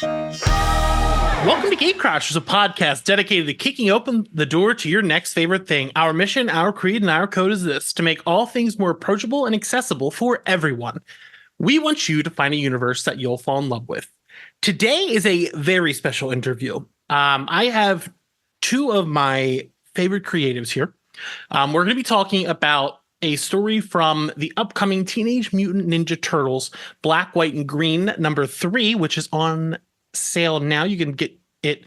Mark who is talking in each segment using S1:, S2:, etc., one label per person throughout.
S1: Welcome to Gatecrashers, a podcast dedicated to kicking open the door to your next favorite thing. Our mission, our creed, and our code is this: to make all things more approachable and accessible for everyone. We want you to find a universe that you'll fall in love with. Today is a very special interview. I have two of my favorite creatives here. We're going to be talking about a story from the upcoming Teenage Mutant Ninja Turtles Black, White, and Green #3, which is on sale now. You can get it.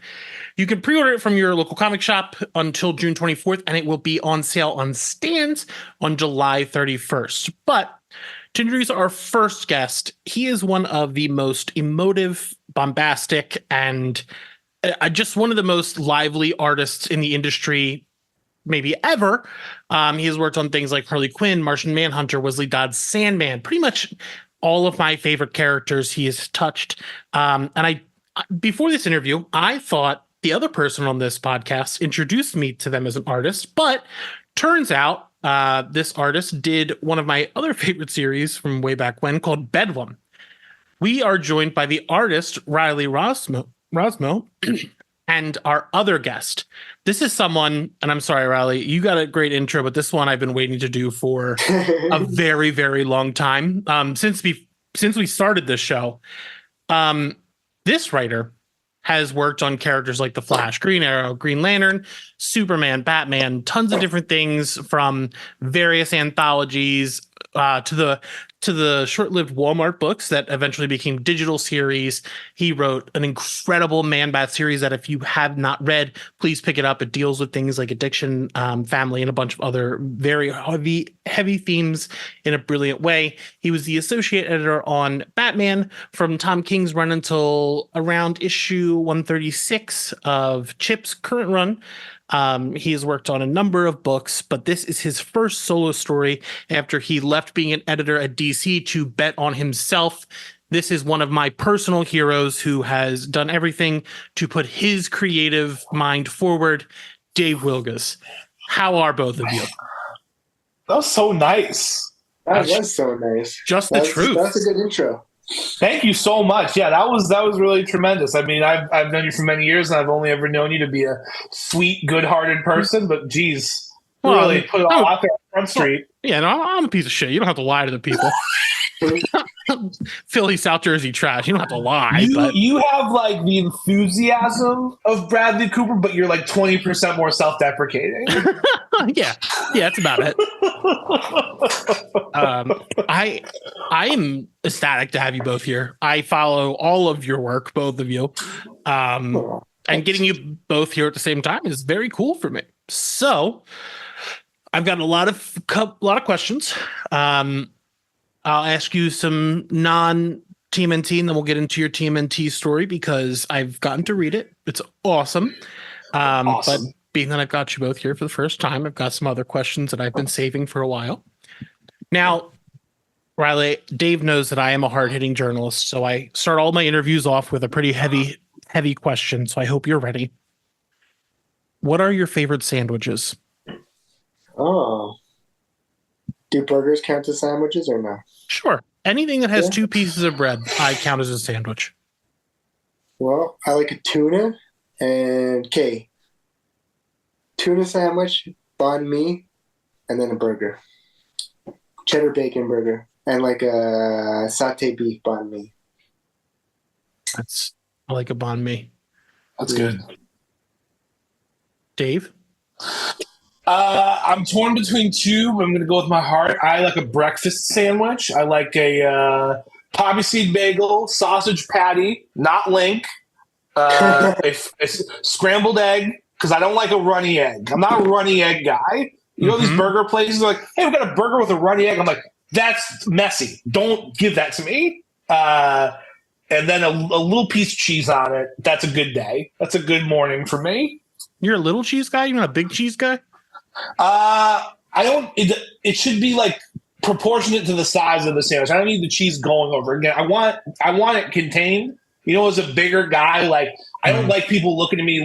S1: You can pre-order it from your local comic shop until June 24th, and it will be on sale on stands on July 31st. But to introduce our first guest, he is one of the most emotive, bombastic, and just one of the most lively artists in the industry maybe ever. He has worked on things like Harley Quinn, Martian Manhunter, Wesley Dodd's Sandman, pretty much all of my favorite characters he has touched. And before this interview, I thought the other person on this podcast introduced me to them as an artist, but turns out this artist did one of my other favorite series from way back when called Bedlam. We are joined by the artist Riley Rossmo and our other guest. This is someone, and I'm sorry, Riley, you got a great intro, but this one I've been waiting to do for a very, very long time. Since we started this show. This writer has worked on characters like The Flash, Green Arrow, Green Lantern, Superman, Batman, tons of different things, from various anthologies to the short-lived Walmart books that eventually became digital series. He wrote an incredible Man-Bat series that if you have not read, please pick it up. It deals with things like addiction, family, and a bunch of other very heavy themes in a brilliant way. He was the associate editor on Batman from Tom King's run until around issue 136 of Chip's current run. He has worked on a number of books, but this is his first solo story after he left being an editor at DC to bet on himself. This is one of my personal heroes who has done everything to put his creative mind forward, Dave Wielgosz. How are both of you?
S2: That was so nice.
S3: That was so nice.
S1: Just the truth.
S3: That's a good intro.
S2: Thank you so much. Yeah, that was really tremendous. I mean, I've known you for many years, and I've only ever known you to be a sweet, good-hearted person. But geez, really put it all out there on Front Street.
S1: Yeah, no, I'm a piece of shit. You don't have to lie to the people. Philly, South Jersey trash. You don't have to lie.
S2: You have like the enthusiasm of Bradley Cooper, but you're like 20% more self-deprecating.
S1: yeah, that's about it. I am ecstatic to have you both here. I follow all of your work, both of you, and getting you both here at the same time is very cool for me. So I've got a lot of questions. I'll ask you some non-TMNT, and then we'll get into your TMNT story because I've gotten to read it. It's awesome. But being that I've got you both here for the first time, I've got some other questions that I've been saving for a while. Now, Riley, Dave knows that I am a hard-hitting journalist, so I start all my interviews off with a pretty heavy question, so I hope you're ready. What are your favorite sandwiches?
S3: Oh. Do burgers count as sandwiches or no?
S1: Sure. Anything that has two pieces of bread, I count as a sandwich.
S3: Well, I like a tuna and tuna sandwich, banh mi, and then a burger. Cheddar bacon burger. And like a satay beef banh mi.
S1: I like a banh mi.
S2: That's good.
S1: Dave?
S2: I'm torn between two, but I'm going to go with my heart. I like a breakfast sandwich. I like a poppy seed bagel, sausage patty, not Link, a scrambled egg, because I don't like a runny egg. I'm not a runny egg guy. You know, these burger places are like, hey, we've got a burger with a runny egg. I'm like, that's messy. Don't give that to me. And then a little piece of cheese on it. That's a good day. That's a good morning for me.
S1: You're a little cheese guy? You're not a big cheese guy?
S2: I don't. It should be like proportionate to the size of the sandwich. I don't need the cheese going over again. I want it contained. You know, as a bigger guy, like I don't like people looking at me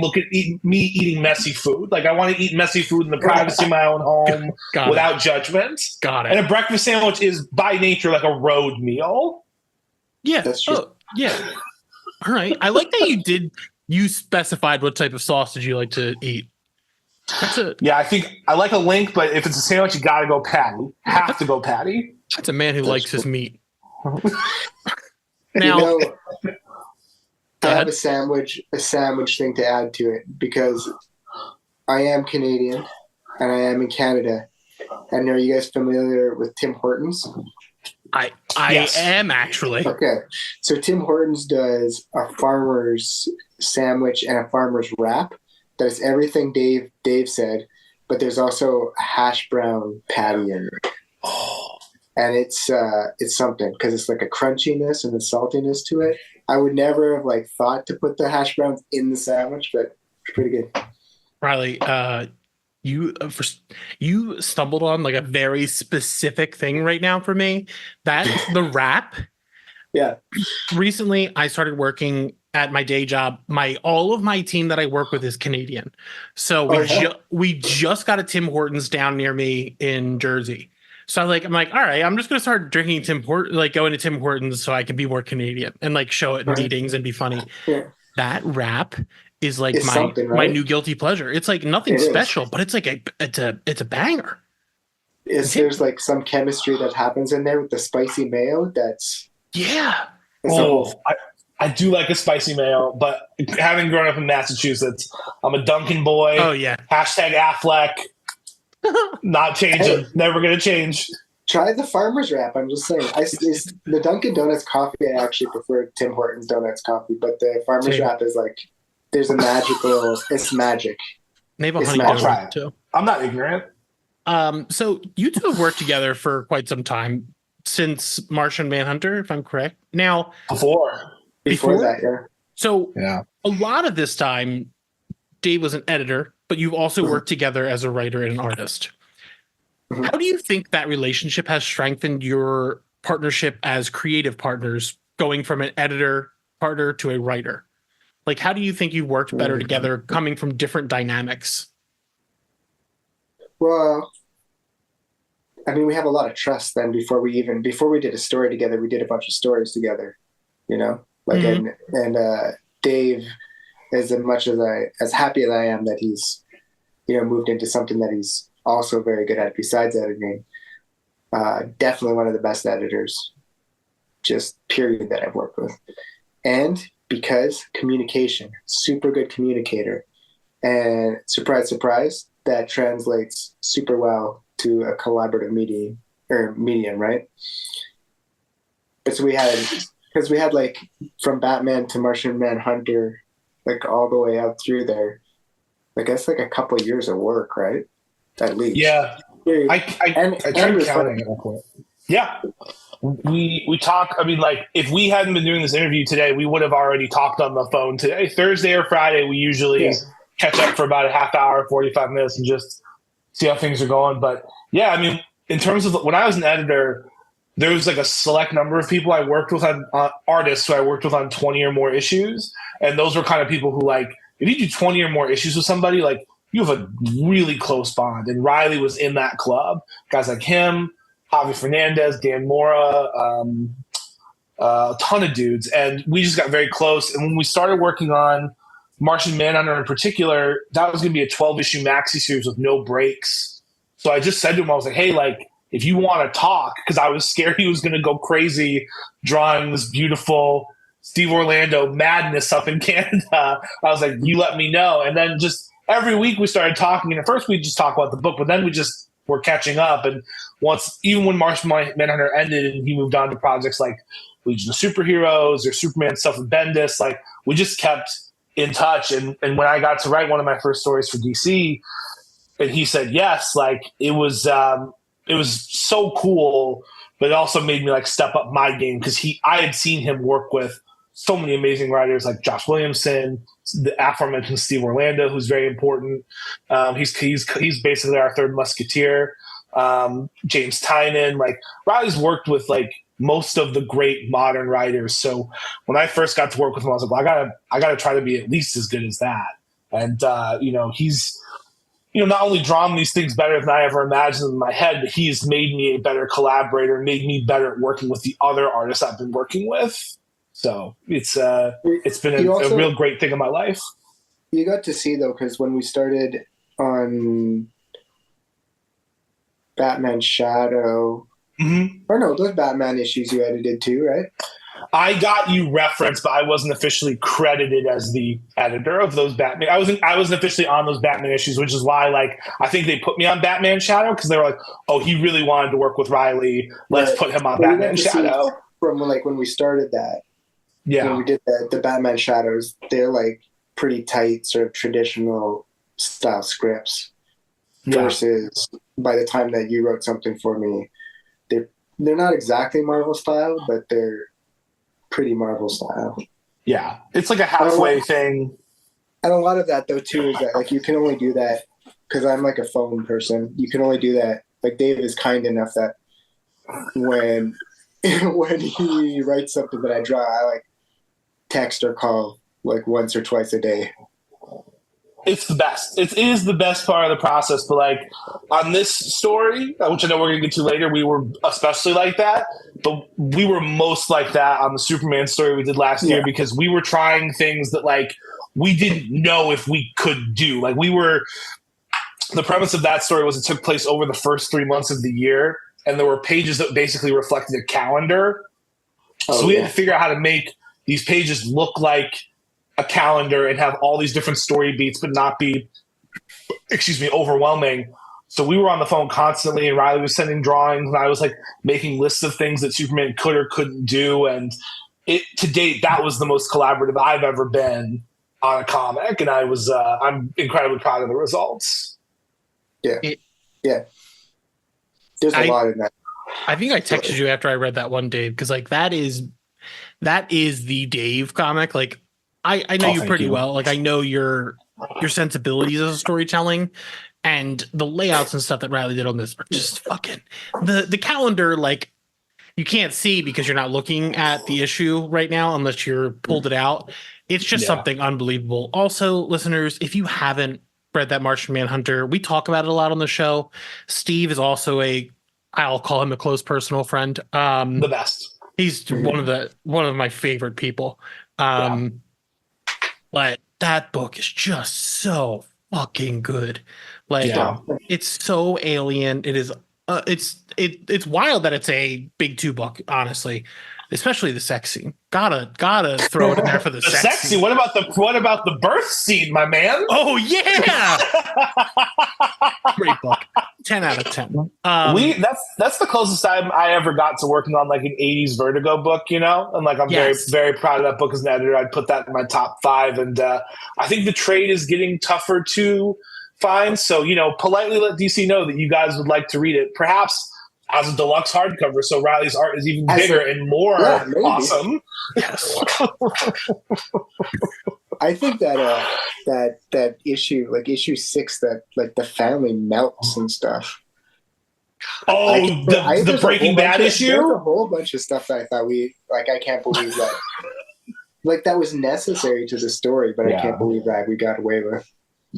S2: eating messy food. Like I want to eat messy food in the privacy of my own home without judgment.
S1: Got it.
S2: And a breakfast sandwich is by nature like a road meal.
S1: Yeah,
S3: that's true.
S1: Yeah. All right. I like that you specified what type of sausage you like to eat.
S2: Yeah, I think I like a link, but if it's a sandwich, you got to go patty. Have to go patty.
S1: That's a man who likes his meat.
S3: Now,
S1: Now,
S3: I have a sandwich thing to add to it because I am Canadian and I am in Canada. And are you guys familiar with Tim Hortons?
S1: I
S2: Yes.
S1: am actually.
S3: Okay. So Tim Hortons does a farmer's sandwich and a farmer's wrap. That is everything Dave said, but there's also a hash brown patty in it. And it's something because it's like a crunchiness and the saltiness to it. I would never have like thought to put the hash browns in the sandwich, but it's pretty good.
S1: Riley, you stumbled on like a very specific thing right now for me. That's the wrap.
S3: Yeah.
S1: Recently, I started working at my day job. All of my team that I work with is Canadian, so we just got a Tim Hortons down near me in Jersey. So I'm like, all right, I'm just gonna start drinking going to Tim Hortons so I can be more Canadian and like show it in meetings and be funny.
S3: Yeah.
S1: That wrap is like
S3: It's
S1: my new guilty pleasure. It's like nothing
S3: It
S1: special, but it's like it's a banger.
S3: There's like some chemistry that happens in there with the spicy mayo.
S2: I do like a spicy mayo, but having grown up in Massachusetts, I'm a Dunkin' boy.
S1: Oh yeah.
S2: #Affleck. Not changing. Never gonna change.
S3: Try the farmer's wrap. I'm just saying. The Dunkin' Donuts coffee, I actually prefer Tim Hortons Donuts coffee, but the farmer's wrap is like there's a magical. It's magic.
S1: They have a honey donut too.
S2: I'm not ignorant.
S1: So you two have worked together for quite some time since Martian Manhunter, if I'm correct. Now
S3: Before that, yeah.
S1: So a lot of this time, Dave was an editor, but you've also worked together as a writer and an artist. How do you think that relationship has strengthened your partnership as creative partners, going from an editor partner to a writer? Like, how do you think you worked better together, coming from different dynamics?
S3: Well, I mean, we have a lot of trust then before we did a story together, we did a bunch of stories together, you know? Like, and Dave, as happy as I am that he's, moved into something that he's also very good at besides editing, definitely one of the best editors, just period, that I've worked with. And because communication, super good communicator, and surprise, surprise, that translates super well to a collaborative medium, right? But so we had like from Batman to Martian Manhunter, like all the way out through there, I guess like a couple of years of work, right? At least.
S2: Yeah. I tried counting it real quick. Yeah. We talk, I mean, like if we hadn't been doing this interview today, we would have already talked on the phone today. Thursday or Friday, we usually catch up for about a half hour, 45 minutes and just see how things are going. But yeah, I mean, in terms of when I was an editor, there was like a select number of people I worked with on artists who I worked with on 20 or more issues. And those were kind of people who, like, if you do 20 or more issues with somebody, like you have a really close bond. And Riley was in that club. Guys like him, Javi Fernandez, Dan Mora, a ton of dudes. And we just got very close. And when we started working on Martian Manhunter in particular, that was going to be a 12-issue maxi series with no breaks. So I just said to him, I was like, hey, like, if you want to talk, because I was scared he was going to go crazy drawing this beautiful Steve Orlando madness up in Canada. I was like, you let me know. And then just every week we started talking. And at first we just talked about the book, but then we just were catching up. And even when Martian Manhunter ended and he moved on to projects like Legion of Superheroes or Superman stuff with Bendis, like we just kept in touch. And when I got to write one of my first stories for DC, and he said yes, like it was so cool, but it also made me like step up my game because I had seen him work with so many amazing writers like Josh Williamson, the aforementioned Steve Orlando, who's very important. He's basically our third musketeer. James Tynion, like Riley's worked with like most of the great modern writers. So when I first got to work with him, I was like, well, I gotta try to be at least as good as that. And he's not only drawn these things better than I ever imagined in my head, but he's made me a better collaborator, made me better at working with the other artists I've been working with. So it's been a real great thing in my life.
S3: You got to see, though, because when we started on Batman Shadow, or no, those Batman issues you edited too, right?
S2: I got you referenced, but I wasn't officially credited as the editor of those Batman. I wasn't officially on those Batman issues, which is why, like, I think they put me on Batman Shadow because they were like, "Oh, he really wanted to work with Riley. Let's put him on Batman Shadow."
S3: From like when we started that, when we did the Batman Shadows, they're like pretty tight, sort of traditional style scripts. Versus by the time that you wrote something for me, they're not exactly Marvel style, but they're pretty Marvel style.
S2: Yeah, it's like a halfway thing.
S3: And a lot of that, though, too, is that like you can only do that because I'm like a phone person. You can only do that. Like Dave is kind enough that when he writes something that I draw, I like text or call like once or twice a day.
S2: It's the best. It is the best part of the process. But like on this story, which I know we're going to get to later, we were especially like that. But we were most like that on the Superman story we did last year because we were trying things that like we didn't know if we could do. Like the premise of that story was it took place over the first 3 months of the year, and there were pages that basically reflected a calendar. So we had to figure out how to make these pages look like a calendar and have all these different story beats, but not be, overwhelming. So we were on the phone constantly, and Riley was sending drawings, and I was like making lists of things that Superman could or couldn't do. And to date, that was the most collaborative I've ever been on a comic, and I'm incredibly proud of the results.
S3: Yeah. There's a lot in that.
S1: I think I texted you after I read that one, Dave, because like that is the Dave comic. Like I know you pretty well. Like I know your sensibilities as a storytelling, and the layouts and stuff that Riley did on this are just fucking the calendar. Like you can't see because you're not looking at the issue right now unless you're pulled it out. It's just something unbelievable. Also, listeners, if you haven't read that Martian Manhunter, we talk about it a lot on the show. Steve is also I'll call him a close personal friend.
S2: The best.
S1: He's one of my favorite people. But that book is just so fucking good. Like it's so alien. It is. It's wild that it's a big 2 book. Honestly, especially the sex scene. Gotta throw it in there for the sex scene.
S2: What about the birth scene, my man?
S1: Oh yeah, great book. 10 out of 10.
S2: That's the closest I ever got to working on like an 80s Vertigo book, you know? And like I'm very, very proud of that book as an editor. I'd put that in my top 5. And I think the trade is getting tougher to find. So, politely let DC know that you guys would like to read it. Perhaps as a deluxe hardcover, so Riley's art is even bigger and more awesome.
S1: Yes.
S3: I think that issue, like issue 6, that like the family melts and stuff.
S2: Oh, the Breaking Bad issue?
S3: There's a whole bunch of stuff that I thought I can't believe that. Like that was necessary to the story, but I can't believe that we got away with.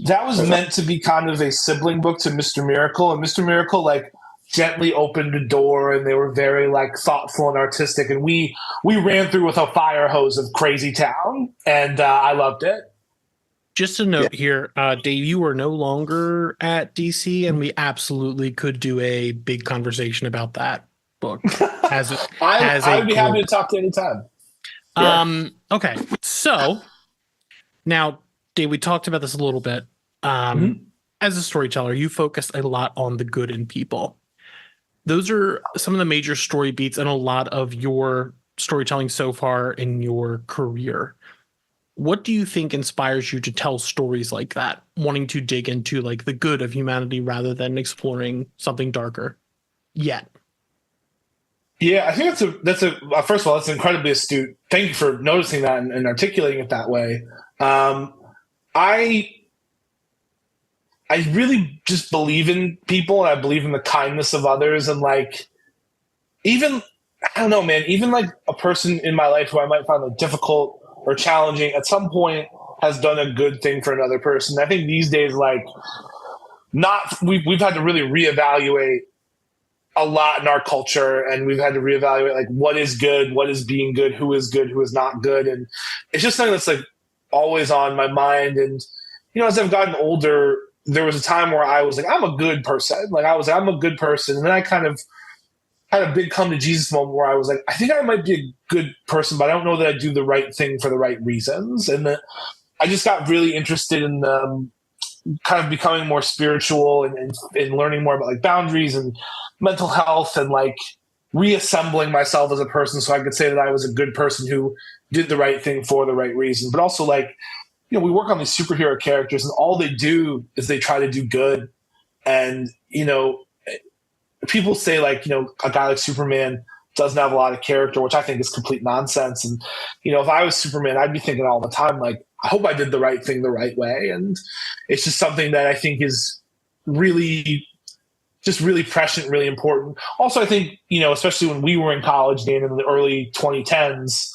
S2: That was meant to be kind of a sibling book to Mr. Miracle, and Mr. Miracle like gently opened the door, and they were very like thoughtful and artistic, and we ran through with a fire hose of Crazy Town, and I loved it.
S1: Just a note here, Dave, you are no longer at DC, and we absolutely could do a big conversation about that book.
S2: I would be happy to talk to any time.
S1: Okay, so now, Dave, we talked about this a little bit. As a storyteller, you focus a lot on the good in people. Those are some of the major story beats in a lot of your storytelling so far in your career. What do you think inspires you to tell stories like that, wanting to dig into like the good of humanity rather than exploring something darker yet?
S2: Yeah, I think that's first of all, that's incredibly astute. Thank you for noticing that and articulating it that way. I really just believe in people, and I believe in the kindness of others, and like even I don't know, man, even like a person in my life who I might find like difficult or challenging at some point has done a good thing for another person. I think these days, like we've had to really reevaluate a lot in our culture, and we've had to reevaluate like what is good, what is being good, who is not good. And it's just something that's like always on my mind. And, as I've gotten older, there was a time where I was like, I'm a good person. Like I'm a good person. And then I kind of had a big come to Jesus moment where I was like, I think I might be a good person, but I don't know that I do the right thing for the right reasons. And I just got really interested in kind of becoming more spiritual and learning more about like boundaries and mental health and like reassembling myself as a person so I could say that I was a good person who did the right thing for the right reason. But also like, we work on these superhero characters and all they do is they try to do good. And, people say like, a guy like Superman doesn't have a lot of character, which I think is complete nonsense. And, if I was Superman, I'd be thinking all the time, like, I hope I did the right thing the right way. And it's just something that I think is really prescient, really important. Also, I think, especially when we were in college, Dan, in the early 2010s,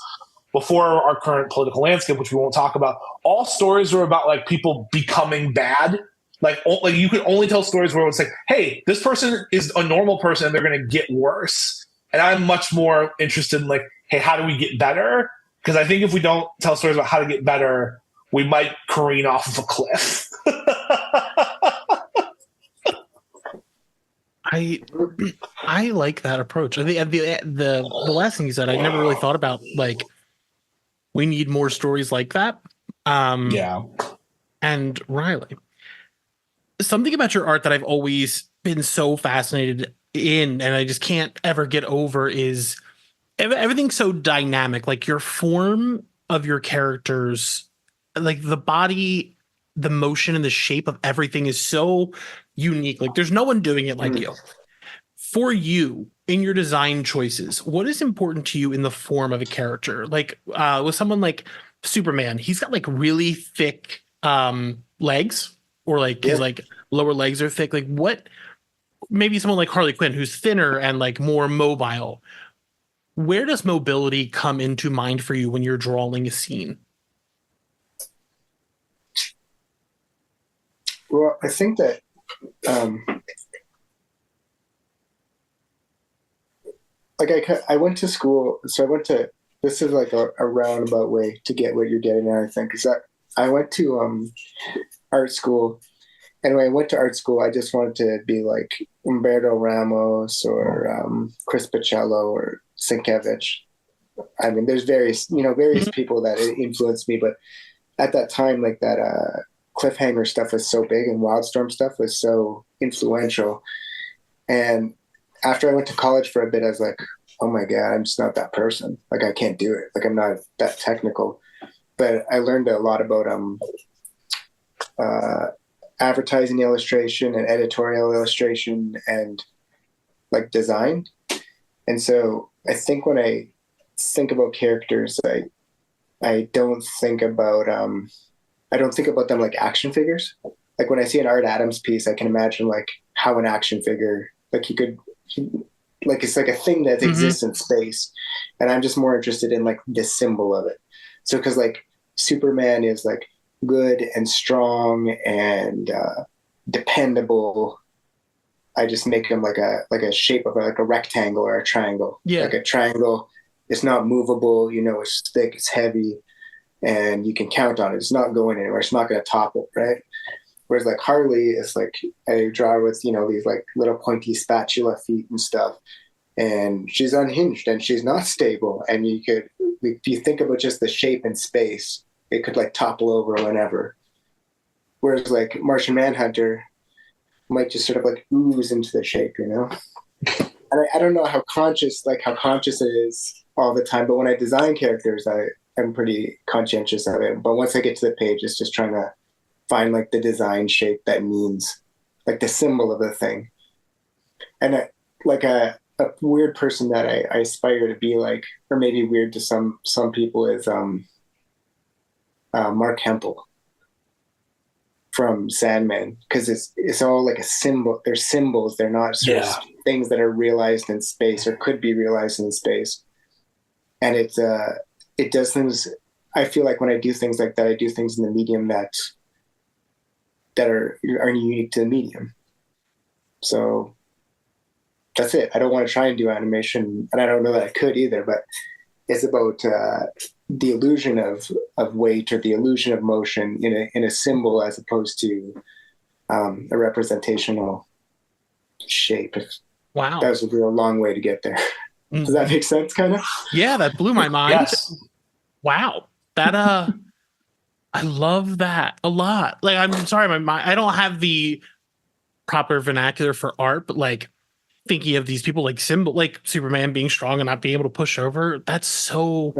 S2: before our current political landscape, which we won't talk about, all stories were about like people becoming bad. Like you could only tell stories where it's like, hey, this person is a normal person and they're going to get worse. And I'm much more interested in like, hey, how do we get better? Because I think if we don't tell stories about how to get better, we might careen off of a cliff.
S1: I like that approach. I think the last thing you said, I never really thought about. Like, we need more stories like that.
S2: Yeah.
S1: And Riley, something about your art that I've always been so fascinated in, and I just can't ever get over, is everything's so dynamic. Like your form of your characters, like the body, the motion, and the shape of everything is so unique. Like there's no one doing it like you. For you, in your design choices, what is important to you in the form of a character? Like with someone like Superman, he's got like really thick legs, or like his like lower legs are thick. Like what? Maybe someone like Harley Quinn, who's thinner and like more mobile. Where does mobility come into mind for you when you're drawing a scene?
S3: Well, I think that like I went to school, so this is like a roundabout way to get what you're getting at, I think, is that I went to art school, and when I went to art school, I just wanted to be like Umberto Ramos or Chris Pacello or Sienkiewicz. I mean, there's various people that influenced me, but at that time, like that Cliffhanger stuff was so big and Wildstorm stuff was so influential. And after I went to college for a bit, I was like, oh my God, I'm just not that person. Like I can't do it. Like I'm not that technical. But I learned a lot about advertising illustration and editorial illustration and like design. And so I think when I think about characters, I don't think about them like action figures. Like when I see an Art Adams piece, I can imagine like how an action figure, like it's like a thing that exists in space. And I'm just more interested in like the symbol of it. So because like Superman is like good and strong and dependable. I just make him like a shape of like a rectangle or a triangle.
S1: Yeah.
S3: Like a triangle, it's not movable, it's thick, it's heavy, and you can count on it. It's not going anywhere. It's not going to topple, right? Whereas like Harley is like, I draw with, these like little pointy spatula feet and stuff. And she's unhinged and she's not stable. And if you think about just the shape and space, it could like topple over whenever. Whereas like Martian Manhunter might just sort of like ooze into the shape, And I don't know how conscious it is all the time. But when I design characters, I'm pretty conscientious of it. But once I get to the page, it's just trying to find like the design shape that means like the symbol of the thing. And like a weird person that I aspire to be like, or maybe weird to some people, is Mark Hempel from Sandman, because it's all like a symbol. They're symbols. They're not sort of things that are realized in space or could be realized in space. And it does things. I feel like when I do things like that, I do things in the medium that are unique to the medium. So that's it. I don't want to try and do animation, and I don't know that I could either. But it's about the illusion of weight or the illusion of motion in a symbol as opposed to a representational shape.
S1: Wow.
S3: That was a real long way to get there. Does that make sense, kind of?
S1: Yeah, that blew my mind.
S2: Yes.
S1: Wow. That I love that a lot. Like, I'm sorry, my mind, I don't have the proper vernacular for art, but like thinking of these people like Superman being strong and not being able to push over, that's so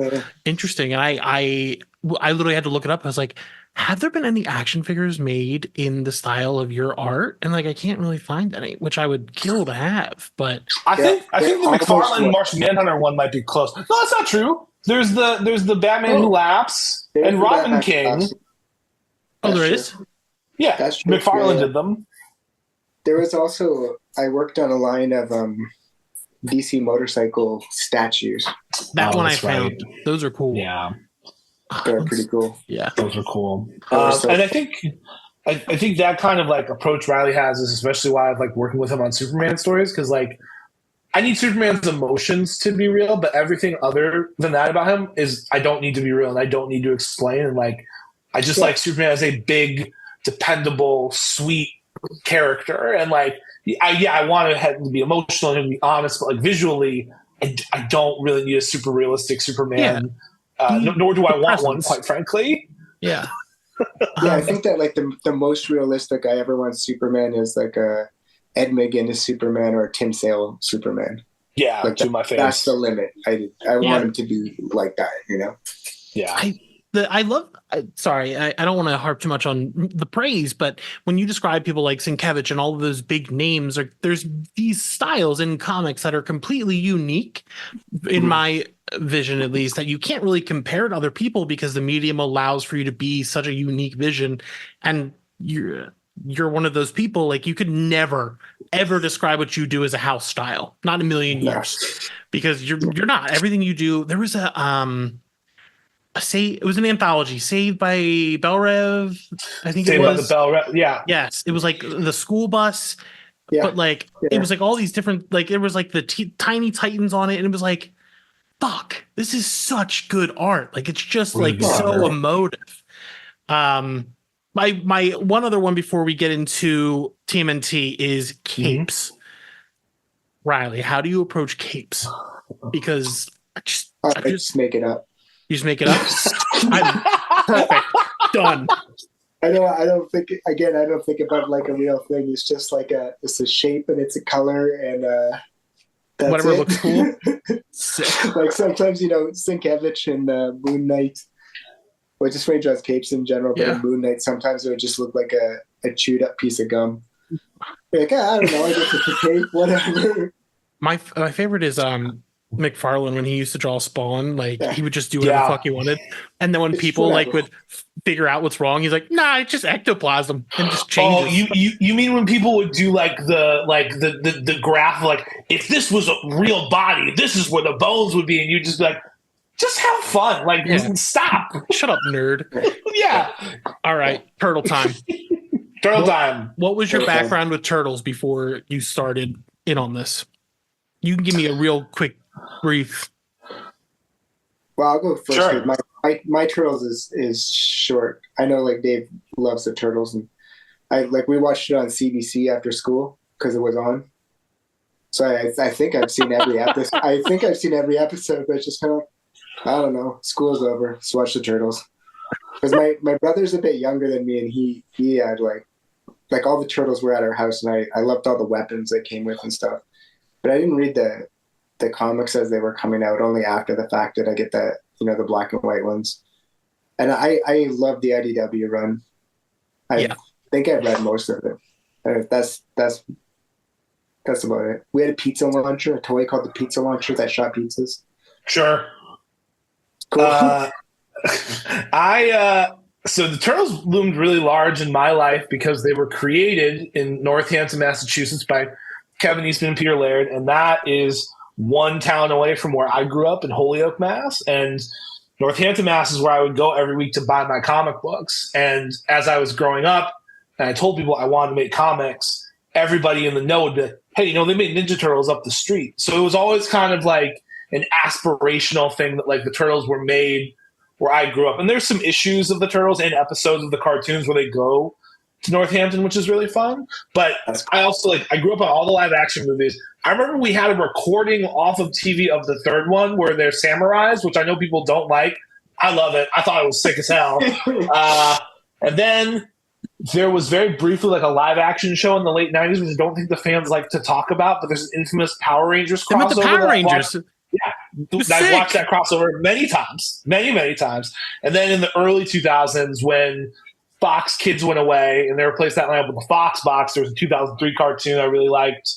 S1: interesting. And I literally had to look it up. I was like, have there been any action figures made in the style of your art? And like, I can't really find any, which I would kill to have. But
S2: I think the McFarlane Martian Manhunter one might be close. No, that's not true. There's the Batman Who Laughs and Robin King.
S1: Oh, there is?
S2: Yeah, McFarlane did them.
S3: There was also, I worked on a line of DC motorcycle statues.
S1: That one I found. Right. Those are cool.
S2: Yeah.
S3: They're pretty cool.
S2: Yeah. Those are cool. And I think that kind of like approach Riley has is especially why I like working with him on Superman stories, because like I need Superman's emotions to be real, but everything other than that about him is I don't need to be real and I don't need to explain. And like I just like Superman as a big, dependable, sweet character. And like I want him to be emotional and to be honest, but like visually I don't really need a super realistic Superman. Nor do I want one, quite frankly.
S1: Yeah.
S3: I think that like the most realistic I ever want Superman is like a Ed McGuinness Superman or a Tim Sale Superman.
S2: Yeah,
S3: like
S2: my favorites.
S3: That's the limit. I want him to be like that, you know?
S2: Yeah.
S1: I love. Sorry, I don't want to harp too much on the praise, but when you describe people like Sienkiewicz and all of those big names, there's these styles in comics that are completely unique, in my vision at least, that you can't really compare to other people because the medium allows for you to be such a unique vision, and you're one of those people. Like you could never ever describe what you do as a house style, not in a million years, because you're not. Everything you do. There was it was an anthology, Saved by Bellrev. I think it was.
S2: Saved by the Bellrev. Yeah.
S1: Yes, it was like the school bus, but like it was like all these different. Like there was like the Tiny Titans on it, and it was like, fuck, this is such good art. Like it's just like so emotive. My one other one before we get into TMNT is capes. Riley, how do you approach capes? Because I just
S3: make it up.
S1: You just make it up? I'm perfect. Done.
S3: I don't think about it like a real thing. It's just like it's a shape and it's a color and that's
S1: whatever
S3: it.
S1: Looks cool.
S3: Like sometimes, Sienkiewicz and Moon Knight, well, just when he draws capes in general, but in Moon Knight, sometimes it would just look like a chewed up piece of gum. You're like, I don't know, I guess it's a cape, whatever.
S1: My favorite is McFarlane when he used to draw Spawn. Like he would just do whatever the fuck he wanted, and then when people like would figure out what's wrong, he's like, "Nah, it's just ectoplasm," and just changes.
S2: Oh, you mean when people would do like the graph, like if this was a real body, this is where the bones would be, and you just be like, just have fun, like stop,
S1: shut up, nerd.
S2: Yeah.
S1: All right, turtle time.
S2: Time.
S1: What was your background with turtles before you started in on this? You can give me a real quick brief.
S3: Well, I'll go first. Sure. My turtles is short. I know like Dave loves the turtles, and we watched it on CBC after school because it was on. So I think I've seen every episode. I think I've seen every episode, but it's just kind of I don't know. School's over. Let's watch the turtles. Because my brother's a bit younger than me, and he had like all the turtles were at our house, and I loved all the weapons they came with and stuff. But I didn't read the comics as they were coming out. Only after the fact did I get the black and white ones. And I love the IDW run. I think I've read most of it. That's about it. We had a pizza launcher, a toy called the pizza launcher that shot pizzas.
S2: Sure.
S3: Cool.
S2: So the turtles loomed really large in my life because they were created in Northampton, Massachusetts by Kevin Eastman and Peter Laird, and that is one town away from where I grew up in Holyoke, Mass. And Northampton, Mass is where I would go every week to buy my comic books. And as I was growing up and I told people I wanted to make comics, everybody in the know would be like, hey, they made Ninja Turtles up the street. So it was always kind of like an aspirational thing that like the Turtles were made where I grew up. And there's some issues of the Turtles and episodes of the cartoons where they go to Northampton, which is really fun. But I also I grew up on all the live action movies. I remember we had a recording off of TV of the third one where they're samurais, which I know people don't like. I love it. I thought it was sick as hell. And then there was very briefly like a live action show in the late 90s, which I don't think the fans like to talk about, but there's an infamous Power Rangers crossover.
S1: The Power Rangers.
S2: I've watched that crossover many times. Many times. And then in the early 2000s when Fox Kids went away and they replaced that lineup with the Fox box, there was a 2003 cartoon I really liked.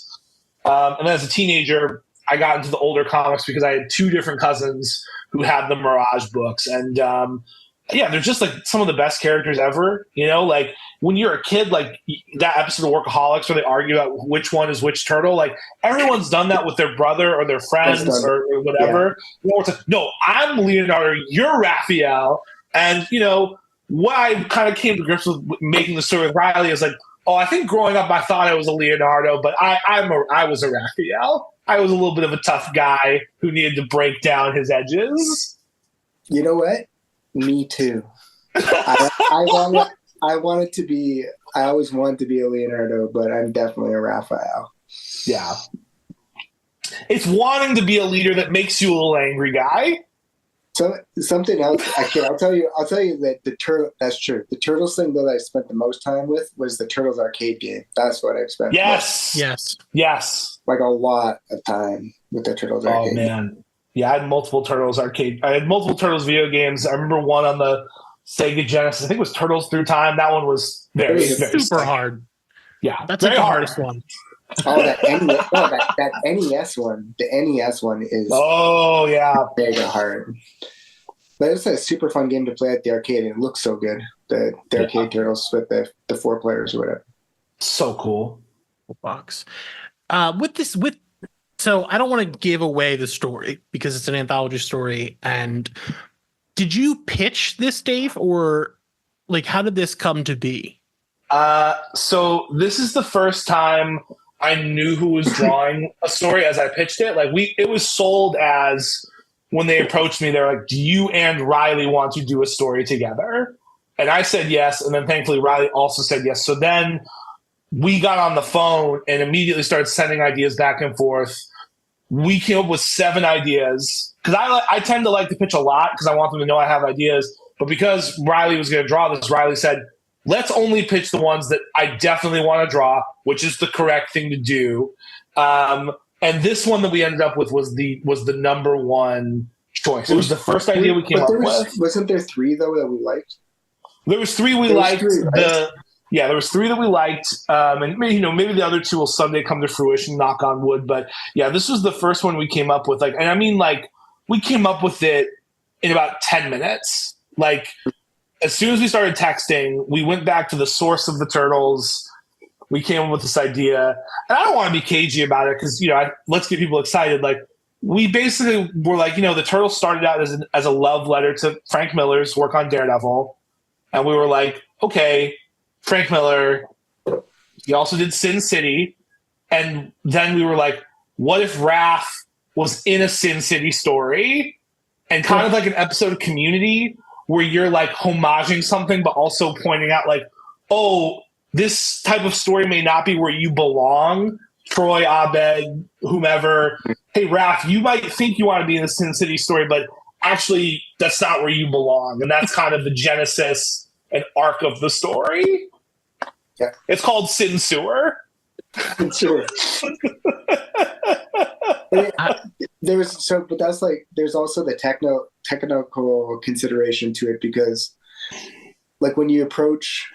S2: And then as a teenager, I got into the older comics because I had two different cousins who had the Mirage books. And they're just like some of the best characters ever. Like when you're a kid, like that episode of Workaholics where they argue about which one is which turtle, like everyone's done that with their brother or their friends or whatever. Yeah. No, I'm Leonardo, you're Raphael. And, what I kind of came to grips with making the story with Riley is like, oh, I think growing up I thought I was a Leonardo, but I was a Raphael. I was a little bit of a tough guy who needed to break down his edges.
S3: You know what? Me too. I wanted to be. I always wanted to be a Leonardo, but I'm definitely a Raphael.
S2: Yeah, it's wanting to be a leader that makes you a little angry guy.
S3: So something else, I'll tell you that the turtle. That's true. The Turtles thing that I spent the most time with was the Turtles arcade game. That's what I've spent.
S2: Yes.
S3: Like a lot of time with the Turtles arcade.
S2: Oh man, yeah. I had multiple Turtles video games. I remember one on the Sega Genesis. I think it was Turtles Through Time. That one was very
S1: super hard.
S2: Yeah,
S1: that's like the hardest one.
S3: That NES one. The NES one is mega hard. But it's a super fun game to play at the arcade, and it looks so good. The arcade Turtles with the 4 players or whatever.
S2: So cool.
S1: Box. So I don't want to give away the story because it's an anthology story. And did you pitch this, Dave, or like how did this come to be?
S2: So this is the first time I knew who was drawing a story as I pitched it. Like it was sold as when they approached me, they're like, do you and Riley want to do a story together? And I said yes. And then thankfully Riley also said yes. So then we got on the phone and immediately started sending ideas back and forth. We came up with 7 ideas because I tend to like to pitch a lot because I want them to know I have ideas. But because Riley was going to draw this, Riley said, let's only pitch the ones that I definitely want to draw, which is the correct thing to do. And this one that we ended up with was the number one choice. It was the first idea we came up with.
S3: Wasn't there 3 though that we liked?
S2: There was 3 we liked. 3, right? There was 3 that we liked, and maybe the other 2 will someday come to fruition. Knock on wood. But yeah, this was the first one we came up with. Like, and I mean, like, we came up with it in about 10 minutes. Like, as soon as we started texting, we went back to the source of the Turtles. We came up with this idea, and I don't want to be cagey about it because let's get people excited. Like, we basically were like, the Turtles started out as a love letter to Frank Miller's work on Daredevil, and we were like, okay. Frank Miller, he also did Sin City. And then we were like, what if Raph was in a Sin City story? And kind of like an episode of Community where you're like homaging something, but also pointing out like, oh, this type of story may not be where you belong. Troy, Abed, whomever. Hey, Raph, you might think you want to be in the Sin City story, but actually that's not where you belong. And that's kind of the genesis and arc of the story. Yeah. It's called Sin Sewer.
S3: Sure. But that's like, there's also the technical consideration to it because, like, when you approach,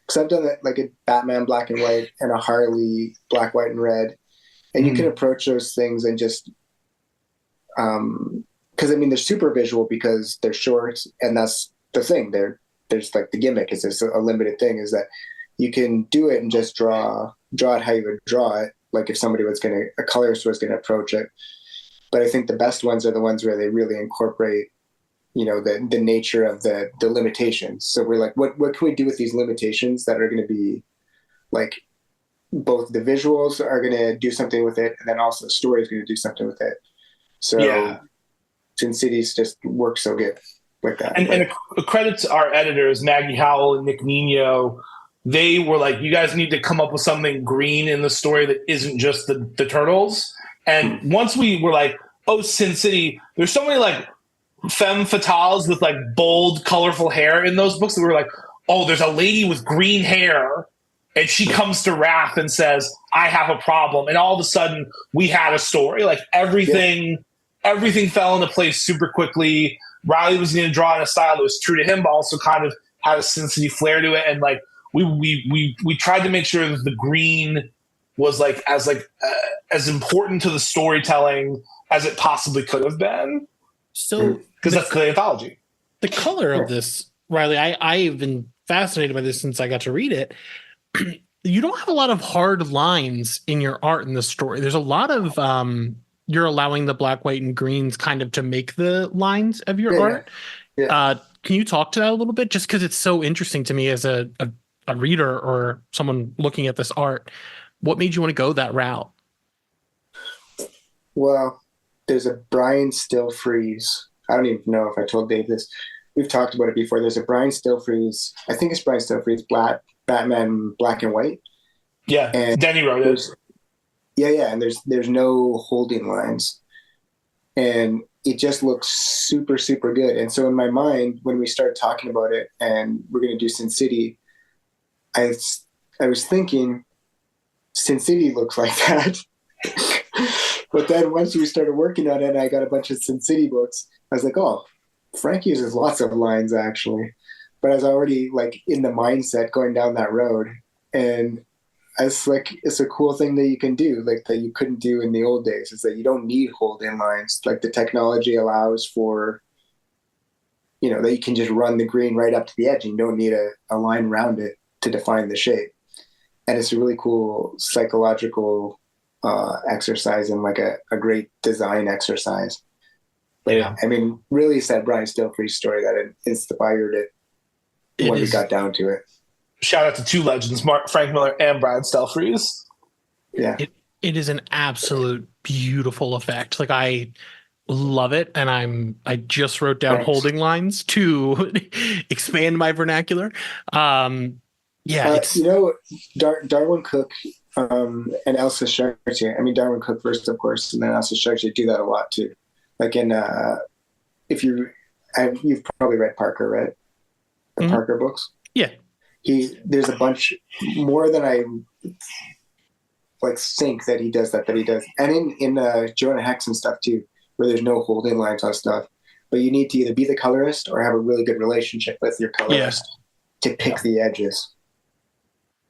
S3: because I've done it like a Batman black and white and a Harley black, white, and red, and you can approach those things and just, because I mean they're super visual because they're short, and that's the thing. There's like the gimmick is this a limited thing is that you can do it and just draw it how you would draw it. Like if somebody a colorist was going to approach it. But I think the best ones are the ones where they really incorporate, the nature of the limitations. So we're like, what can we do with these limitations that are going to be like both the visuals are going to do something with it, and then also the story is going to do something with it. So
S2: Yeah.
S3: Sin Cities just works so good with that.
S2: And a credit to our editors, Maggie Howell and Nick Nino. They were like, you guys need to come up with something green in the story that isn't just the turtles. And once we were like, oh, Sin City, there's so many like femme fatales with like bold, colorful hair in those books that we were like, oh, there's a lady with green hair, and she comes to Wrath and says, I have a problem. And all of a sudden we had a story. Like everything fell into place super quickly. Riley was going to draw in a style that was true to him, but also kind of had a Sin City flair to it. And like we tried to make sure that the green was like as important to the storytelling as it possibly could have been.
S1: So
S2: because that's the anthology.
S1: The color of this, Riley, I've been fascinated by this since I got to read it. You don't have a lot of hard lines in your art in the story. There's a lot of you're allowing the black, white, and greens kind of to make the lines of your art.
S3: Yeah.
S1: Can you talk to that a little bit? Just because it's so interesting to me as a reader or someone looking at this art. What made you want to go that route?
S3: Well, there's a Brian Stillfreeze. I don't even know if I told Dave this. We've talked about it before. There's a Brian Stillfreeze. I think it's Brian Stillfreeze, Batman Black and White.
S2: Yeah,
S3: and
S2: Denny wrote it.
S3: Yeah, and there's no holding lines, and it just looks super, super good. And so in my mind, when we started talking about it, and we're going to do Sin City, I was thinking, Sin City looks like that. But then once we started working on it, and I got a bunch of Sin City books, I was like, oh, Frank uses lots of lines actually. But I was already like in the mindset going down that road, and it's a cool thing that you can do, like that you couldn't do in the old days, is that you don't need hold-in lines. Like the technology allows for, that you can just run the green right up to the edge and you don't need a line around it to define the shape. And it's a really cool psychological exercise and like a great design exercise. But
S2: yeah,
S3: I mean, really it's that Brian Stillfreeze story that inspired it when we got down to it.
S2: Shout out to two legends, Frank Miller and Brian Stillfreeze.
S3: Yeah.
S1: It is an absolute beautiful effect. Like I love it. And I just wrote down holding lines to expand my vernacular. Darwin
S3: Cook and Elsa Chartier. I mean, Darwin Cook first, of course, and then Elsa Chartier do that a lot too. Like in, you've probably read Parker, right? The Parker books.
S1: Yeah.
S3: There's a bunch more than I think that he does that he does. And in Jonah Hex and stuff too, where there's no holding lines on stuff, but you need to either be the colorist or have a really good relationship with your colorist to pick the edges.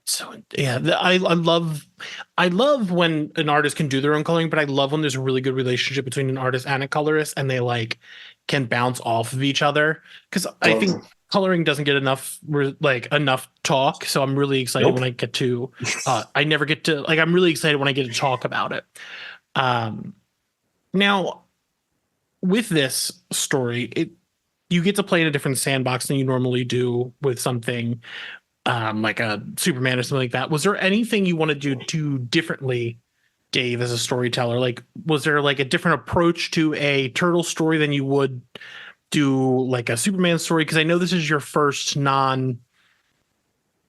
S1: So yeah, I love when an artist can do their own coloring, but I love when there's a really good relationship between an artist and a colorist, and they like can bounce off of each other. Because I think coloring doesn't get enough talk, so I'm really excited when I get to. I'm really excited when I get to talk about it. Now, with this story, you get to play in a different sandbox than you normally do with something. Like a Superman or something like that. Was there anything you wanted to do differently, Dave, as a storyteller? Like, was there like a different approach to a turtle story than you would do like a Superman story? Because I know this is your first non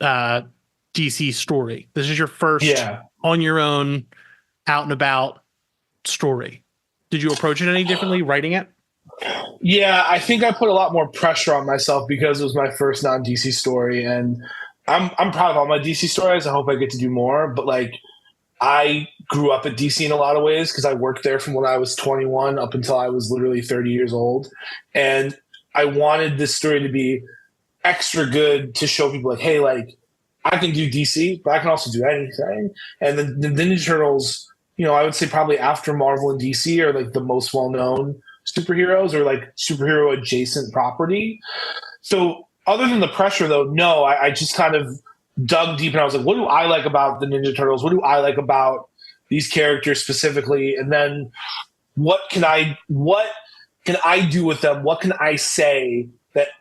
S1: DC story. This is your first on your own, out and about story. Did you approach it any differently writing it?
S2: Yeah, I think I put a lot more pressure on myself because it was my first non-DC story, and I'm proud of all my DC stories. I hope I get to do more, but like I grew up at DC in a lot of ways because I worked there from when I was 21 up until I was literally 30 years old, and I wanted this story to be extra good to show people like, hey, like I can do DC, but I can also do anything. And the Ninja Turtles, I would say probably after Marvel and DC are like the most well-known superheroes or like superhero adjacent property. So other than the pressure though, no, I just kind of dug deep and I was like, what do I like about the Ninja Turtles? What do I like about these characters specifically? And then what can I do with them? What can I say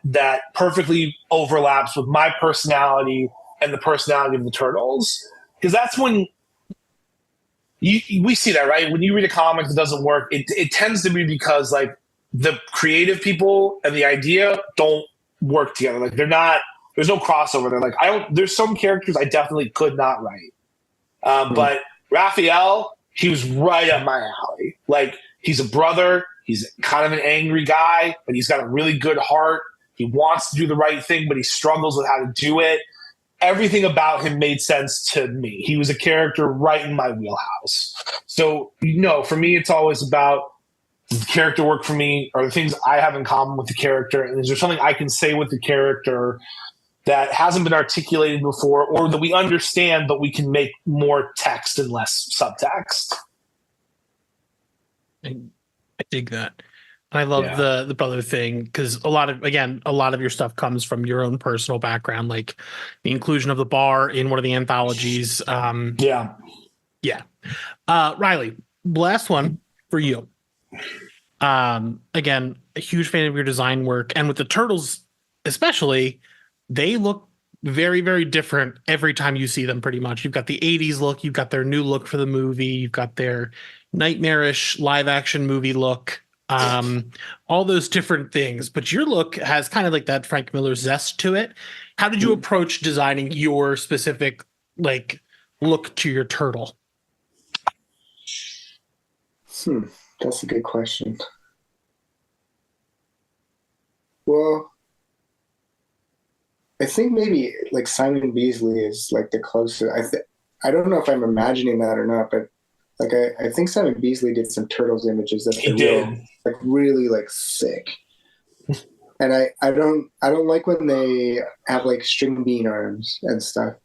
S2: that perfectly overlaps with my personality and the personality of the Turtles? because that's when we see that, right? When you read a comic that doesn't work, it tends to be because like the creative people and the idea don't work together. Like there's no crossover. They're like, there's some characters I definitely could not write. But Raphael, he was right up my alley. Like, he's a brother. He's kind of an angry guy, but he's got a really good heart. He wants to do the right thing, but he struggles with how to do it. Everything about him made sense to me. He was a character right in my wheelhouse. So, for me, it's always about the character work for me, or the things I have in common with the character. And is there something I can say with the character that hasn't been articulated before, or that we understand, but we can make more text and less subtext?
S1: I dig that. I love the brother thing, because a lot of your stuff comes from your own personal background, like the inclusion of the bar in one of the anthologies. Riley, last one for you. Again, a huge fan of your design work, and with the Turtles especially, they look very, very different every time you see them. Pretty much, you've got the 80s look, you've got their new look for the movie, you've got their nightmarish live action movie look, all those different things. But your look has kind of like that Frank Miller zest to it. How did you approach designing your specific like look to your turtle?
S3: That's a good question. Well, I think maybe like Simon Beasley is like the closest. I don't know if I'm imagining that or not, but like I think Simon Beasley did some Turtles images that are really like sick. And I don't like when they have like string bean arms and stuff.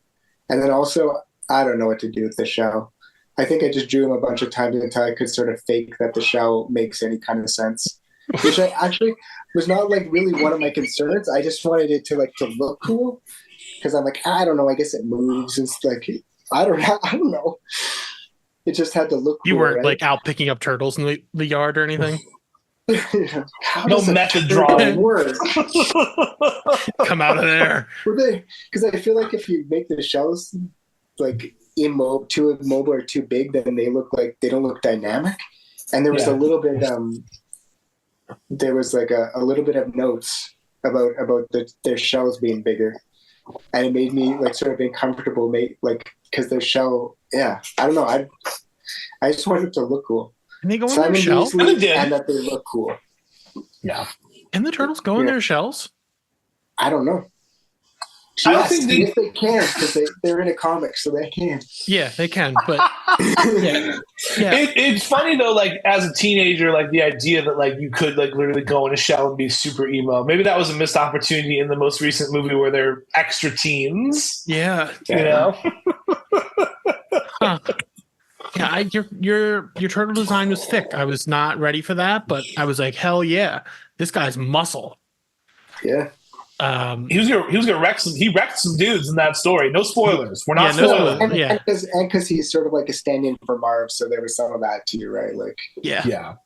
S3: And then also I don't know what to do with the shell. I think I just drew him a bunch of times until I could sort of fake that the shell makes any kind of sense. Which I actually was not like really one of my concerns. I just wanted it to look cool, because I'm like, I don't know. I guess it moves and like I don't know. It just had to look cool.
S1: You weren't
S3: right?
S1: like out picking up turtles in the yard or anything.
S2: No method drawing
S3: work.
S1: Come out of there.
S3: Because I feel like if you make the shells like too immobile or too big, then they don't look dynamic. And there was a little bit there was like a little bit of notes about their shells being bigger, and it made me like sort of uncomfortable, because their shell. Yeah, I don't know. I just wanted it to look cool.
S1: And they go in their shells,
S3: and that they look cool.
S2: Yeah,
S1: and the turtles go in their shells.
S3: I don't know.
S2: I don't think
S3: they can, because they're in a comic, so they can.
S1: Yeah, they can. But
S2: It's funny though. Like as a teenager, like the idea that like you could like literally go in a shell and be super emo. Maybe that was a missed opportunity in the most recent movie where they're extra teens.
S1: Yeah,
S2: you know.
S1: Huh. Yeah, your turtle design was thick. I was not ready for that, but I was like, hell yeah, this guy's muscle.
S3: Yeah.
S2: He was gonna wreck some dudes in that story. No spoilers. We're not spoiling.
S3: And because he's sort of like a stand-in for Marv, so there was some of that too, right? Like
S2: yeah.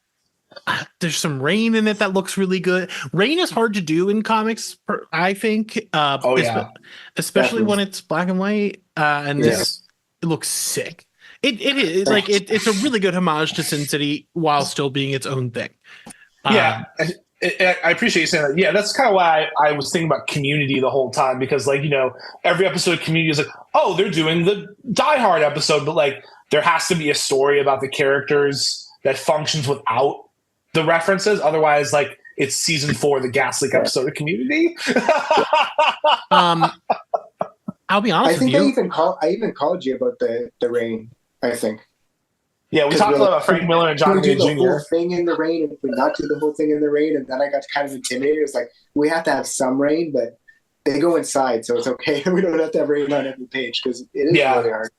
S1: There's some rain in it that looks really good. Rain is hard to do in comics, I think. Especially
S3: Definitely.
S1: when it's black and white. And this it looks sick. It is like it's a really good homage to Sin City while still being its own thing.
S2: I appreciate you saying that. Yeah, that's kind of why I was thinking about Community the whole time, because like, every episode of Community is like, oh, they're doing the Die Hard episode, but like there has to be a story about the characters that functions without the references. Otherwise, like it's season 4, the gas leak episode of Community.
S1: I'll be honest with you.
S3: I even called you about the rain, I think.
S2: Yeah, we talked about Frank Miller and John Day Jr.
S3: The whole thing in the rain, and we not do the whole thing in the rain, and then I got kind of intimidated. It's like we have to have some rain, but they go inside, so it's okay. We don't have to have rain on every page, because it is really hard.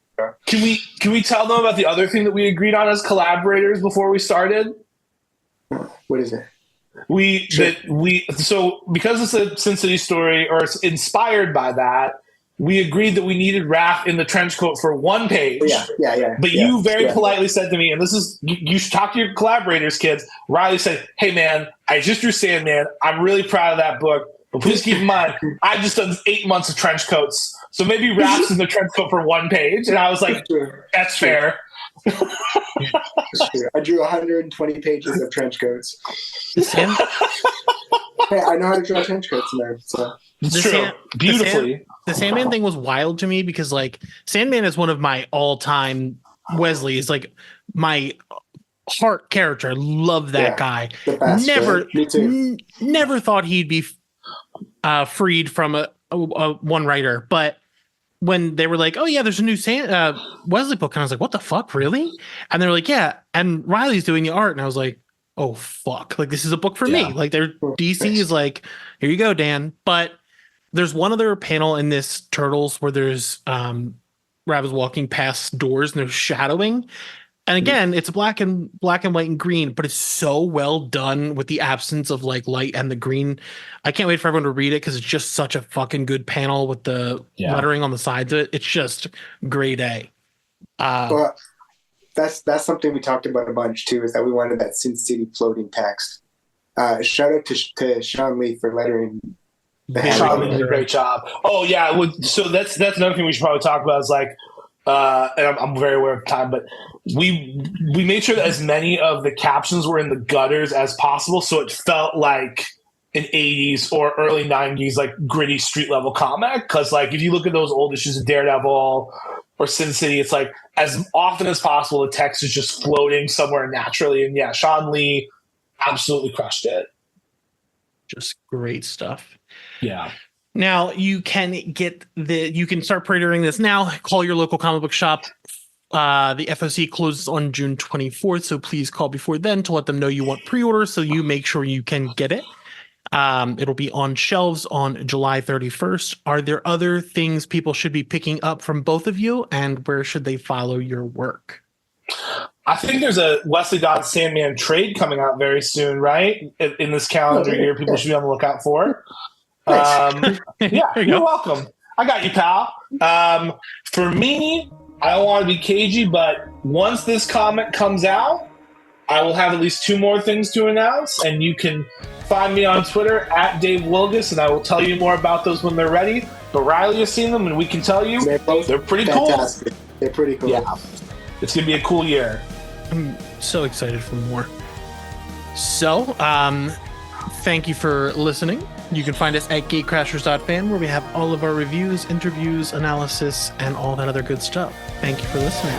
S2: Can we tell them about the other thing that we agreed on as collaborators before we started?
S3: What is it?
S2: So because it's a Sin City story, or it's inspired by that, we agreed that we needed Raph in the trench coat for one page.
S3: Yeah.
S2: But you very politely said to me, and this is, you should talk to your collaborators, kids. Riley said, hey man, I just drew Sandman. I'm really proud of that book. But please keep in mind, I just done 8 months of trench coats. So maybe Raps in the trench coat for 1 page. And I was like, that's fair.
S3: I drew 120 pages of trench coats.
S1: Sam,
S3: Hey, I know how to draw trench coats in there. So.
S2: It's true. Beautifully.
S1: The Sandman thing was wild to me because, like, Sandman is one of my all-time Wesley. Is like my heart character. I love that guy.
S3: Never, me too.
S1: Never thought he'd be freed from a one writer, but when they were like, "Oh yeah, there's a new Wesley book," and I was like, "What the fuck, really?" And they were like, "Yeah," and Riley's doing the art, and I was like, "Oh fuck, like this is a book for me." Like, their DC is like, "Here you go, Dan." But there's one other panel in this Turtles where there's Rabbits walking past doors and there's shadowing. And again, it's black and white and green, but it's so well done with the absence of like light and the green. I can't wait for everyone to read it because it's just such a fucking good panel with the lettering on the sides of it. It's just grade A.
S3: Well, that's something we talked about a bunch too, is that we wanted that Sin City floating text. Shout out to Sean Lee for lettering.
S2: Sean Lee did a great job. Oh yeah, so that's another thing we should probably talk about is like, and I'm very aware of time, but we made sure that as many of the captions were in the gutters as possible, so it felt like an 80s or early 90s like gritty street level comic. Because like if you look at those old issues of Daredevil or Sin City, it's like as often as possible the text is just floating somewhere naturally. And yeah, Sean Lee absolutely crushed it.
S1: Just great stuff.
S2: Yeah.
S1: Now you can start pre-ordering this now. Call your local comic book shop. The FOC closes on June 24th, so please call before then to let them know you want pre-order so you make sure you can get it. It'll be on shelves on July 31st. Are there other things people should be picking up from both of you, and where should they follow your work?
S2: I think there's a Wesley Dot Sandman trade coming out very soon, right? In this calendar year, people should be on the lookout for. Yeah, you're welcome. I got you, pal. For me, I don't want to be cagey, but once this comic comes out, I will have at least 2 more things to announce, and you can find me on Twitter at Dave Wielgosz, and I will tell you more about those when they're ready. But Riley has seen them, and we can tell you they're pretty
S3: fantastic.
S2: cool.
S3: They're pretty cool.
S2: Yeah, it's gonna be a cool year.
S1: I'm so excited for more. So, thank you for listening. You can find us at gatecrashers.fan, where we have all of our reviews, interviews, analysis, and all that other good stuff. Thank you for listening.